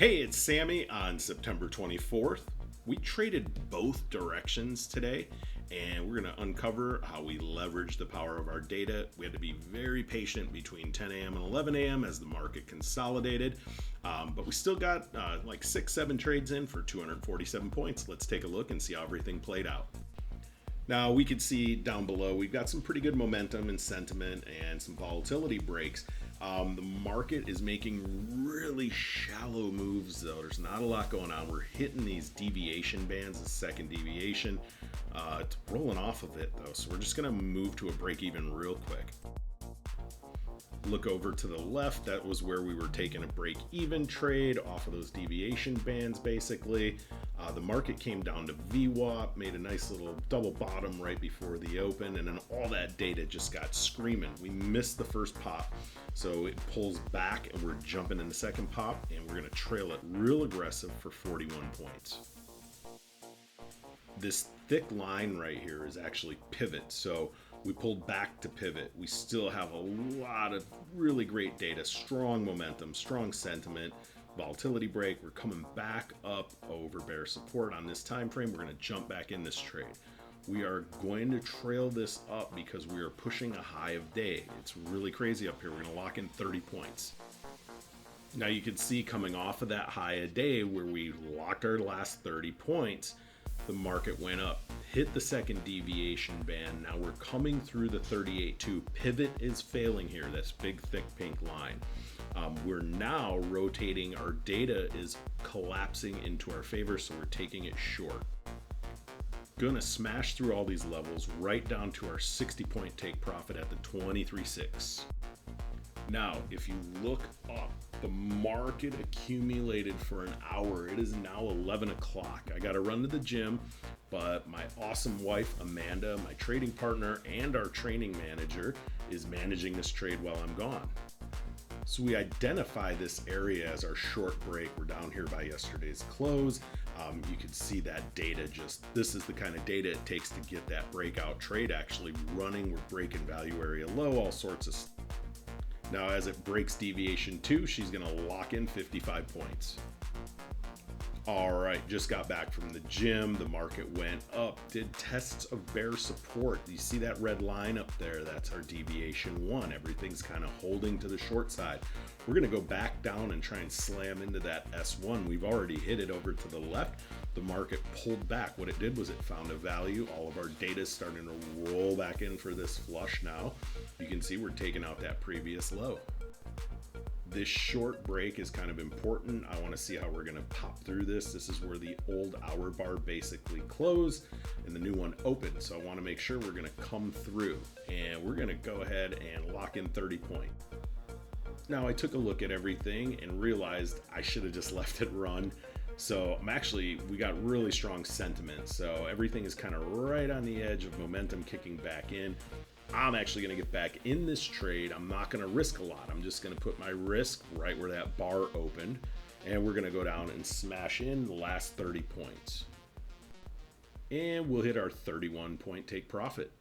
Hey, it's Sammy on September 24th. We traded both directions today, and we're going to uncover how we leverage the power of our data. We had to be very patient between 10 a.m. and 11 a.m. as the market consolidated, but we still got like 6-7 trades in for 247 points. Let's take a look and see how everything played out. Now we could see down below we've got some pretty good momentum and sentiment and some volatility breaks. The market is making really shallow moves though. There's not a lot going on. We're hitting these deviation bands, the second deviation. It's rolling off of it though, so we're just gonna move to a break even real quick. Look over to the left, that was where we were taking a break even trade off of those deviation bands basically. The market came down to VWAP, made a nice little double bottom right before the open, and then all that data just got screaming. We missed the first pop, so it pulls back and we're jumping in the second pop, and we're going to trail it real aggressive for 41 points. This thick line right here is actually pivot, so we pulled back to pivot. We still have a lot of really great data, strong momentum, strong sentiment, volatility break. We're coming back up over bear support on this time frame. We're going to jump back in this trade. We are going to trail this up because we are pushing a high of day. It's really crazy up here. We're going to lock in 30 points. Now you can see coming off of that high of day where we locked our last 30 points, the market went up, hit the second deviation band. Now we're coming through the 38.2. Pivot is failing here, this big thick pink line. We're now rotating, our data is collapsing into our favor, so we're taking it short. Gonna smash through all these levels right down to our 60 point take profit at the 23.6. Now, if you look up, the market accumulated for an hour. It is now 11 o'clock. I got to run to the gym, but my awesome wife, Amanda, my trading partner, and our training manager is managing this trade while I'm gone. So we identify this area as our short break. We're down here by yesterday's close. You can see that data this is the kind of data it takes to get that breakout trade actually running. We're breaking value area low, all sorts of stuff. Now as it breaks deviation 2, she's going to lock in 55 points. All right, just got back from the gym. The market went up, did tests of bear support. You see that red line up there? That's our deviation 1. Everything's kind of holding to the short side. We're going to go back down and try and slam into that S1. We've already hit it over to the left. The market pulled back. What it did was it found a value. All of our data is starting to roll back in for this flush now. You can see we're taking out that previous low. This short break is kind of important. I want to see how we're going to pop through this. This is where the old hour bar basically closed and the new one opened. So I want to make sure we're going to come through, and we're going to go ahead and lock in 30 points. Now I took a look at everything and realized I should have just left it run. So we got really strong sentiment. So everything is kind of right on the edge of momentum kicking back in. I'm actually going to get back in this trade. I'm not going to risk a lot. I'm just going to put my risk right where that bar opened, and we're going to go down and smash in the last 30 points. And we'll hit our 31 point take profit.